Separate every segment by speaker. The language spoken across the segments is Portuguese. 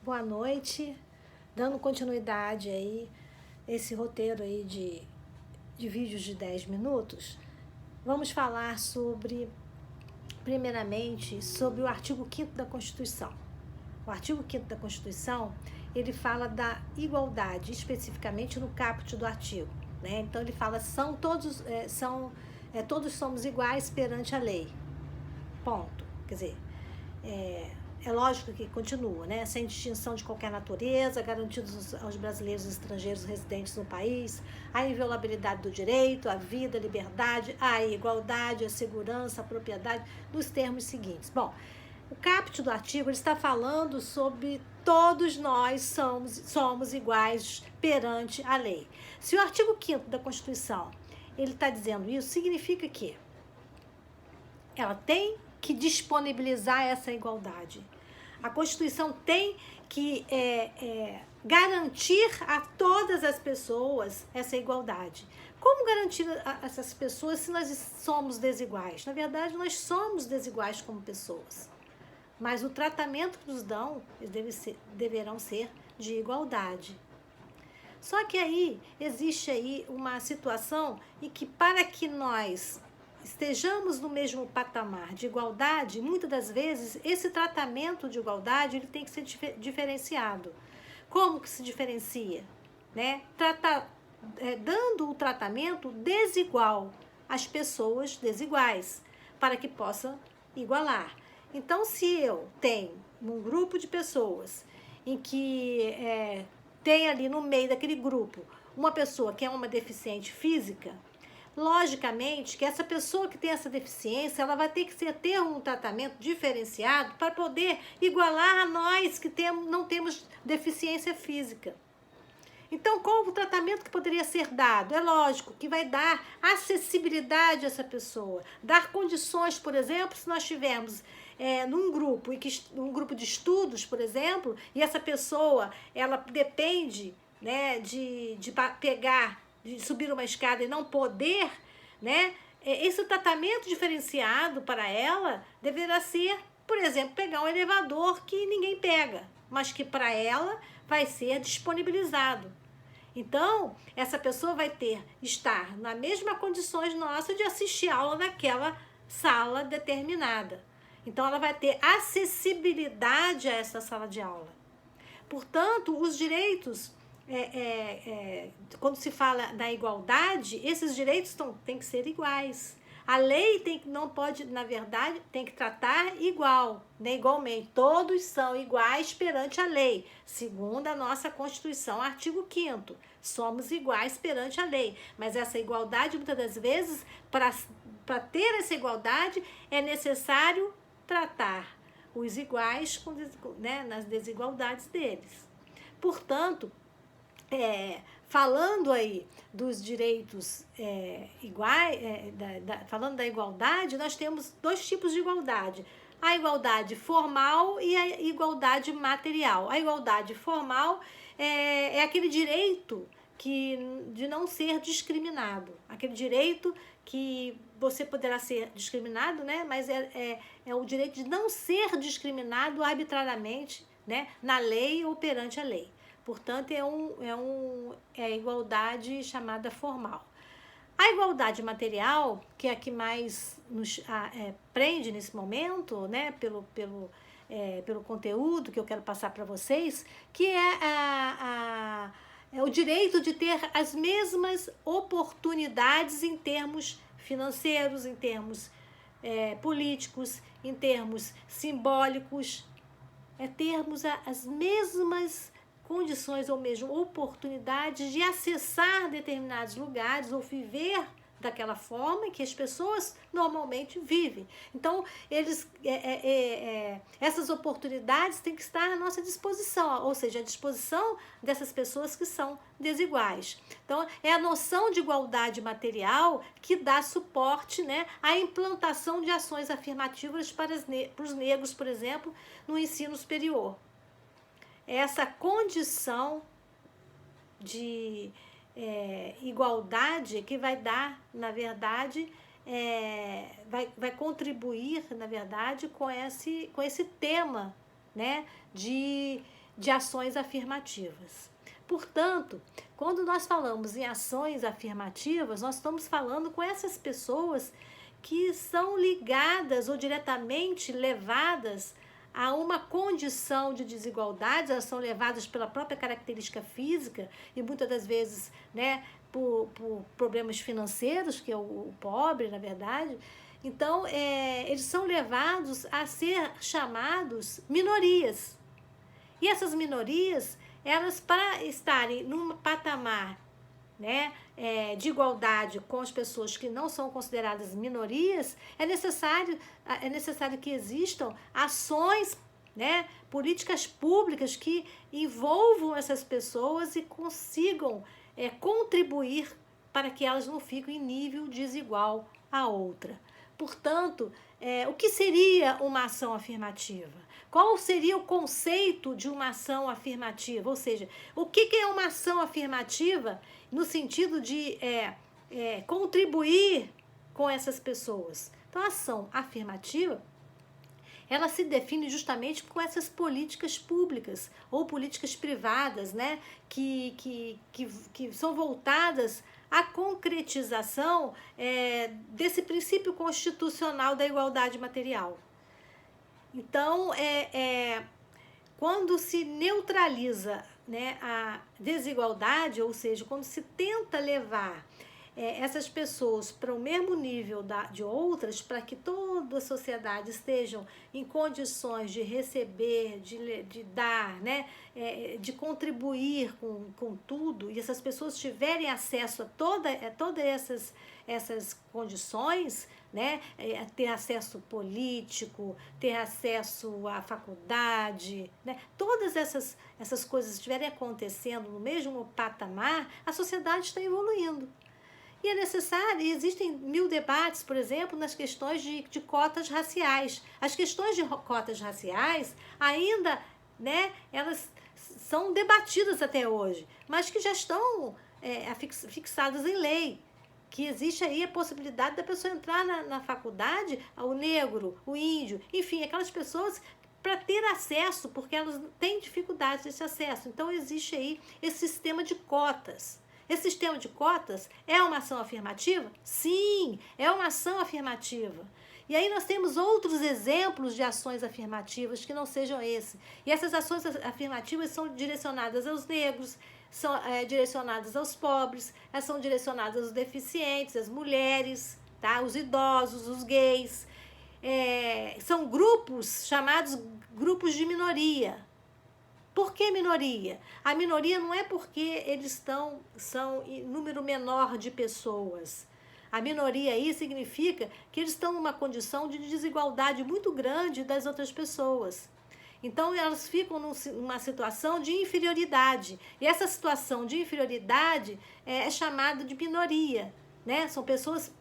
Speaker 1: boa noite. Dando continuidade aí, esse roteiro aí de vídeos de 10 minutos, vamos falar primeiramente, sobre o artigo 5º da Constituição. O artigo 5º da Constituição, ele fala da igualdade, especificamente no caput do artigo, né? Então, ele fala, todos somos iguais perante a lei. Ponto. Quer dizer, é lógico que continua, né? Sem distinção de qualquer natureza, garantidos aos brasileiros e estrangeiros residentes no país, a inviolabilidade do direito, a vida, a liberdade, a igualdade, a segurança, a propriedade, nos termos seguintes. Bom, o caput do artigo ele está falando sobre todos nós somos iguais perante a lei. Se o artigo 5º da Constituição ele está dizendo isso, significa que ela tem que disponibilizar essa igualdade. A Constituição tem que garantir a todas as pessoas essa igualdade. Como garantir a essas pessoas se nós somos desiguais? Na verdade, nós somos desiguais como pessoas. Mas o tratamento que nos dão deverão ser de igualdade. Só que aí existe aí uma situação em que para que nós estejamos no mesmo patamar de igualdade, muitas das vezes esse tratamento de igualdade ele tem que ser diferenciado. Como que se diferencia? Né? Dando o tratamento desigual às pessoas desiguais, para que possam igualar. Então, se eu tenho um grupo de pessoas em que tem ali no meio daquele grupo uma pessoa que é uma deficiente física, logicamente que essa pessoa que tem essa deficiência, ela vai ter que ter um tratamento diferenciado para poder igualar a nós que não temos deficiência física. Então, qual o tratamento que poderia ser dado? É lógico que vai dar acessibilidade a essa pessoa, dar condições, por exemplo, se nós tivermos num grupo de estudos, por exemplo, e essa pessoa, ela depende, né, de subir uma escada e não poder, né? Esse tratamento diferenciado para ela deverá ser, por exemplo, pegar um elevador que ninguém pega, mas que para ela vai ser disponibilizado. Então, essa pessoa vai estar nas mesmas condições nossas de assistir aula naquela sala determinada. Então, ela vai ter acessibilidade a essa sala de aula. Portanto, os direitos, quando se fala da igualdade, esses direitos têm que ser iguais. A lei na verdade, tem que tratar igual, né? Igualmente. Todos são iguais perante a lei, segundo a nossa Constituição, artigo 5º. Somos iguais perante a lei. Mas essa igualdade, muitas das vezes, para ter essa igualdade, é necessário tratar os iguais nas desigualdades deles. Portanto, falando aí dos direitos iguais, falando da igualdade, nós temos dois tipos de igualdade. A igualdade formal e a igualdade material. A igualdade formal é aquele direito de não ser discriminado. Aquele direito que você poderá ser discriminado, né? Mas é o direito de não ser discriminado arbitrariamente, né? Na lei ou perante a lei. Portanto, é a igualdade chamada formal. A igualdade material, que é a que mais nos prende nesse momento, né, pelo conteúdo que eu quero passar para vocês, que é o direito de ter as mesmas oportunidades em termos financeiros, em termos políticos, em termos simbólicos, termos as mesmas condições ou mesmo oportunidades de acessar determinados lugares ou viver daquela forma que as pessoas normalmente vivem. Então, essas oportunidades têm que estar à nossa disposição, ou seja, à disposição dessas pessoas que são desiguais. Então, é a noção de igualdade material que dá suporte, né, à implantação de ações afirmativas para os negros, por exemplo, no ensino superior. Essa condição de igualdade que vai dar, na verdade, vai contribuir, na verdade, com esse tema, né, de ações afirmativas. Portanto, quando nós falamos em ações afirmativas, nós estamos falando com essas pessoas que são ligadas ou diretamente levadas a uma condição de desigualdade, elas são levadas pela própria característica física e muitas das vezes, né, por problemas financeiros, que é o pobre, na verdade. Então, eles são levados a ser chamados minorias. E essas minorias, elas, para estarem num patamar, né, de igualdade com as pessoas que não são consideradas minorias, é necessário que existam ações, né, políticas públicas que envolvam essas pessoas e consigam contribuir para que elas não fiquem em nível desigual à outra. Portanto, o que seria uma ação afirmativa? Qual seria o conceito de uma ação afirmativa? Ou seja, o que é uma ação afirmativa no sentido de contribuir com essas pessoas? Então, a ação afirmativa, ela se define justamente com essas políticas públicas ou políticas privadas, né, que são voltadas à concretização desse princípio constitucional da igualdade material. Então, quando se neutraliza, né, a desigualdade, ou seja, quando se tenta levar essas pessoas para o mesmo nível de outras, para que toda a sociedade estejam em condições de receber, de dar, né, de contribuir com tudo, e essas pessoas tiverem acesso a todas essas condições, né, ter acesso político, ter acesso à faculdade, né, todas essas coisas estiverem acontecendo no mesmo patamar, a sociedade está evoluindo. E é necessário, e existem 1000 debates, por exemplo, nas questões de cotas raciais. As questões de cotas raciais ainda, né, elas são debatidas até hoje, mas que já estão fixadas em lei, que existe aí a possibilidade da pessoa entrar na faculdade, o negro, o índio, enfim, aquelas pessoas para ter acesso, porque elas têm dificuldade desse acesso. Então, existe aí esse sistema de cotas. Esse sistema de cotas é uma ação afirmativa? Sim, é uma ação afirmativa. E aí nós temos outros exemplos de ações afirmativas que não sejam esse. E essas ações afirmativas são direcionadas aos negros, são direcionadas aos pobres, são direcionadas aos deficientes, às mulheres, tá? Os idosos, os gays. São grupos chamados grupos de minoria. Por que minoria? A minoria não é porque eles são em número menor de pessoas. A minoria aí significa que eles estão numa condição de desigualdade muito grande das outras pessoas. Então, elas ficam numa situação de inferioridade. E essa situação de inferioridade é chamada de minoria, né? São pessoas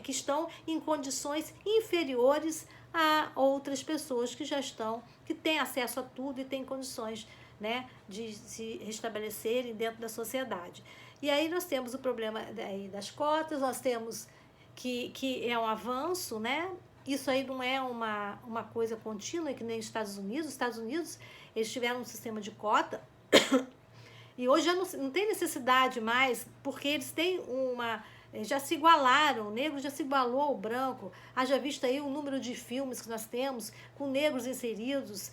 Speaker 1: que estão em condições inferiores a outras pessoas que têm acesso a tudo e têm condições, né, de se restabelecerem dentro da sociedade. E aí nós temos o problema das cotas, nós temos que é um avanço, né? Isso aí não é uma coisa contínua, que nem os Estados Unidos. Os Estados Unidos, eles tiveram um sistema de cota e hoje já não tem necessidade mais, porque eles têm já se igualaram, o negro já se igualou ao branco. Haja visto aí o número de filmes que nós temos com negros inseridos.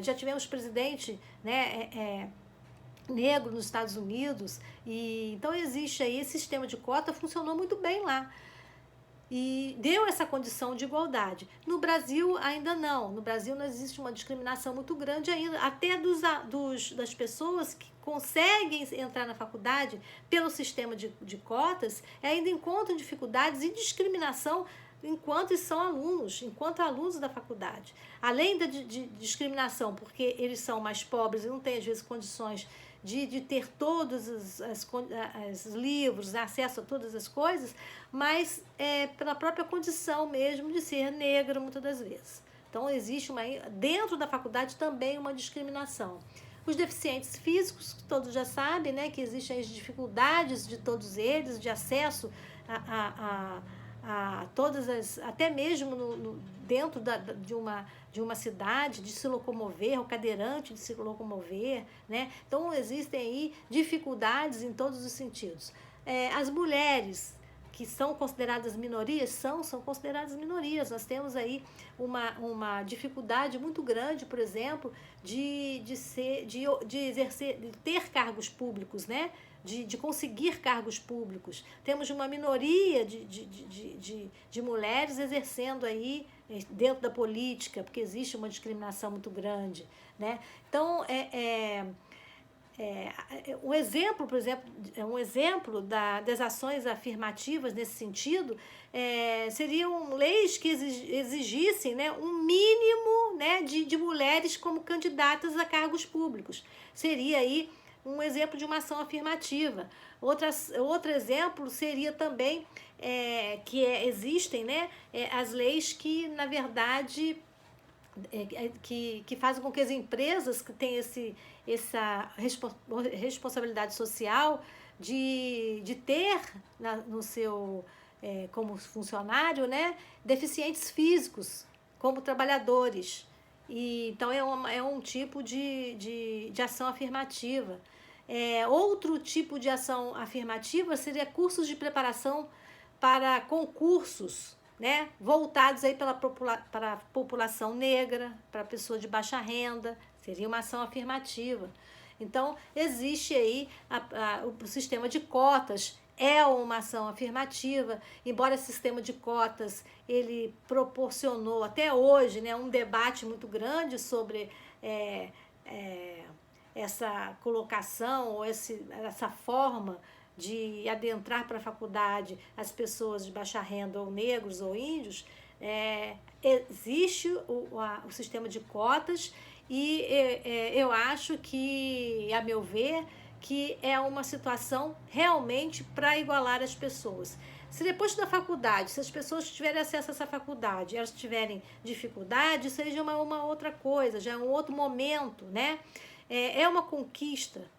Speaker 1: Já tivemos presidente, né, negro nos Estados Unidos. E então existe aí esse sistema de cota, funcionou muito bem lá. E deu essa condição de igualdade. No Brasil, ainda não. No Brasil, não existe uma discriminação muito grande ainda, até das pessoas que conseguem entrar na faculdade pelo sistema de cotas, ainda encontram dificuldades e discriminação enquanto são alunos, enquanto alunos da faculdade. Além de discriminação, porque eles são mais pobres e não têm, às vezes, condições de ter todos os livros, acesso a todas as coisas, mas pela própria condição mesmo de ser negro, muitas das vezes. Então, existe dentro da faculdade também uma discriminação. Os deficientes físicos, que todos já sabem, né, que existem as dificuldades de todos eles, de acesso até mesmo dentro de uma cidade, de se locomover, o cadeirante de se locomover, né? Então, existem aí dificuldades em todos os sentidos. As mulheres que são consideradas minorias, são consideradas minorias. Nós temos aí uma dificuldade muito grande, por exemplo, de exercer, de ter cargos públicos, né? De conseguir cargos públicos. Temos uma minoria de mulheres exercendo aí dentro da política, porque existe uma discriminação muito grande, né? Então, um exemplo, por exemplo, das ações afirmativas nesse sentido, seriam leis que exigissem, né, um mínimo, né, de mulheres como candidatas a cargos públicos. Seria aí um exemplo de uma ação afirmativa. Outro exemplo seria também que existem, né, as leis que, na verdade, que fazem com que as empresas que têm essa responsabilidade social de ter no seu como funcionário, né, deficientes físicos como trabalhadores. Então é um tipo de ação afirmativa. Outro tipo de ação afirmativa seria cursos de preparação para concursos, né, voltados aí para a população negra, para a pessoa de baixa renda. Seria uma ação afirmativa. Então, existe aí o sistema de cotas, é uma ação afirmativa, embora esse sistema de cotas ele proporcionou até hoje, né, um debate muito grande sobre essa colocação ou essa forma de adentrar para a faculdade as pessoas de baixa renda ou negros ou índios. Existe o sistema de cotas e eu acho que, a meu ver, que é uma situação realmente para igualar as pessoas. Se depois da faculdade, se as pessoas tiverem acesso a essa faculdade, elas tiverem dificuldade, seja uma outra coisa, já é um outro momento, né? É uma conquista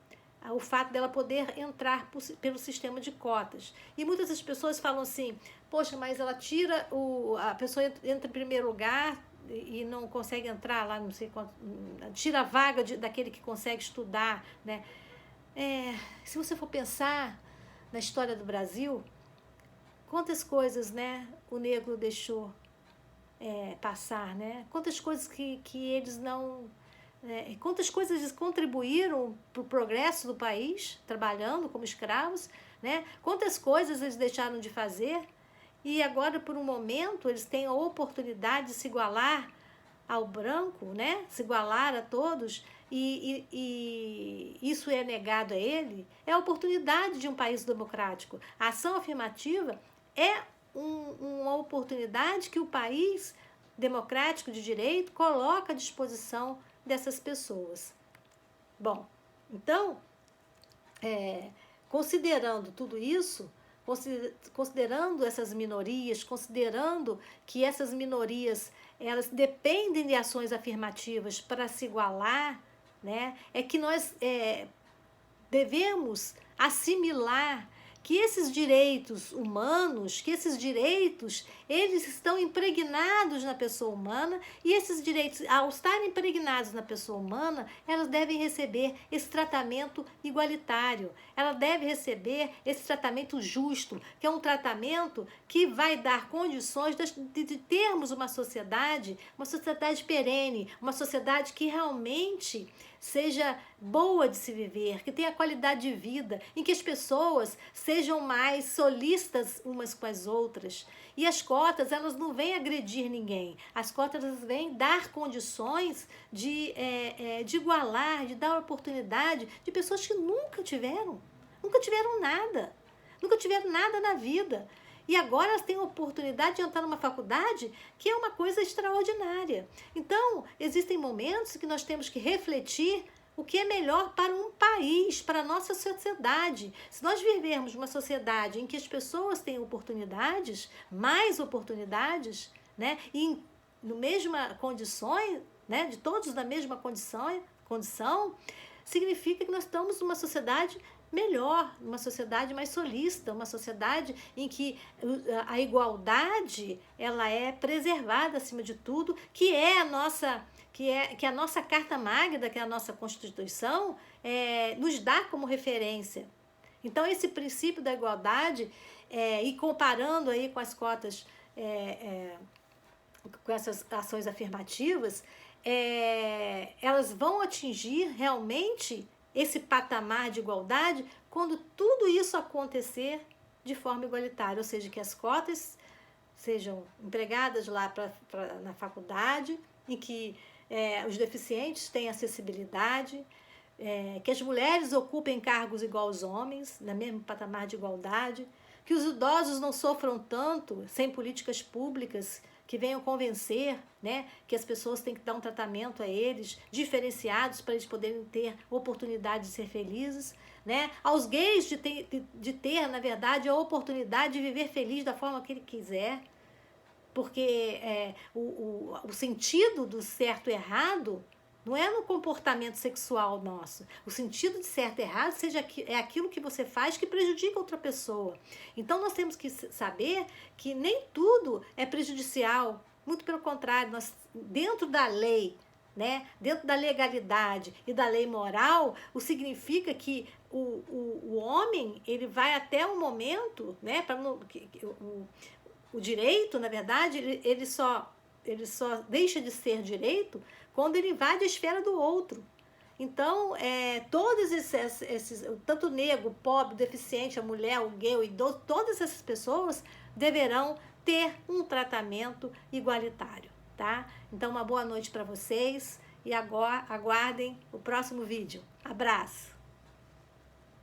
Speaker 1: o fato dela poder entrar pelo sistema de cotas. E muitas das pessoas falam assim, poxa, mas ela tira a pessoa entra em primeiro lugar e não consegue entrar lá, não sei quanto, tira a vaga daquele que consegue estudar, né? Se você for pensar na história do Brasil, quantas coisas, né, o negro deixou passar, né? Quantas coisas que eles não... quantas coisas eles contribuíram para o progresso do país, trabalhando como escravos, né? Quantas coisas eles deixaram de fazer e agora, por um momento, eles têm a oportunidade de se igualar ao branco, né? Se igualar a todos e isso é negado a ele. É a oportunidade de um país democrático. A ação afirmativa é uma oportunidade que o país democrático de direito coloca à disposição dessas pessoas. Bom, então, considerando tudo isso, considerando essas minorias, considerando que essas minorias elas dependem de ações afirmativas para se igualar, né, é que nós devemos assimilar que esses direitos humanos, que esses direitos, eles estão impregnados na pessoa humana e esses direitos, ao estarem impregnados na pessoa humana, elas devem receber esse tratamento igualitário. Ela deve receber esse tratamento justo, que é um tratamento que vai dar condições de termos uma sociedade perene, uma sociedade que realmente seja boa de se viver, que tenha qualidade de vida, em que as pessoas sejam mais solícitas umas com as outras. E as cotas, elas não vêm agredir ninguém. As cotas, elas vêm dar condições de igualar, de dar oportunidade de pessoas que nunca tiveram nada na vida. E agora elas têm a oportunidade de entrar numa faculdade que é uma coisa extraordinária. Então, existem momentos que nós temos que refletir o que é melhor para um país, para a nossa sociedade. Se nós vivermos uma sociedade em que as pessoas têm oportunidades, mais oportunidades, né, e no mesma condições, né, de todos na mesma condição, significa que nós estamos numa sociedade melhor, uma sociedade mais solista, uma sociedade em que a igualdade ela é preservada acima de tudo, que é a nossa Carta Magna, que é a nossa Constituição, nos dá como referência. Então, esse princípio da igualdade, e comparando aí com as cotas, com essas ações afirmativas, elas vão atingir realmente esse patamar de igualdade quando tudo isso acontecer de forma igualitária, ou seja, que as cotas sejam empregadas lá na faculdade, em que os deficientes tenham acessibilidade, que as mulheres ocupem cargos igual aos homens, no mesmo patamar de igualdade, que os idosos não sofram tanto sem políticas públicas que venham convencer, né, que as pessoas têm que dar um tratamento a eles, diferenciados, para eles poderem ter oportunidade de ser felizes, né? Aos gays de ter, na verdade, a oportunidade de viver feliz da forma que ele quiser, porque o sentido do certo e errado não é no comportamento sexual nosso. O sentido de certo e errado é aquilo que você faz que prejudica outra pessoa. Então, nós temos que saber que nem tudo é prejudicial. Muito pelo contrário, dentro da lei, né, dentro da legalidade e da lei moral, o significa que o homem ele vai até um momento, né, o direito, na verdade, ele só deixa de ser direito quando ele invade a esfera do outro. Então, todos esses, tanto o negro, o pobre, o deficiente, a mulher, o gay, o idoso, todas essas pessoas deverão ter um tratamento igualitário, tá? Então, uma boa noite para vocês e agora aguardem o próximo vídeo. Abraço!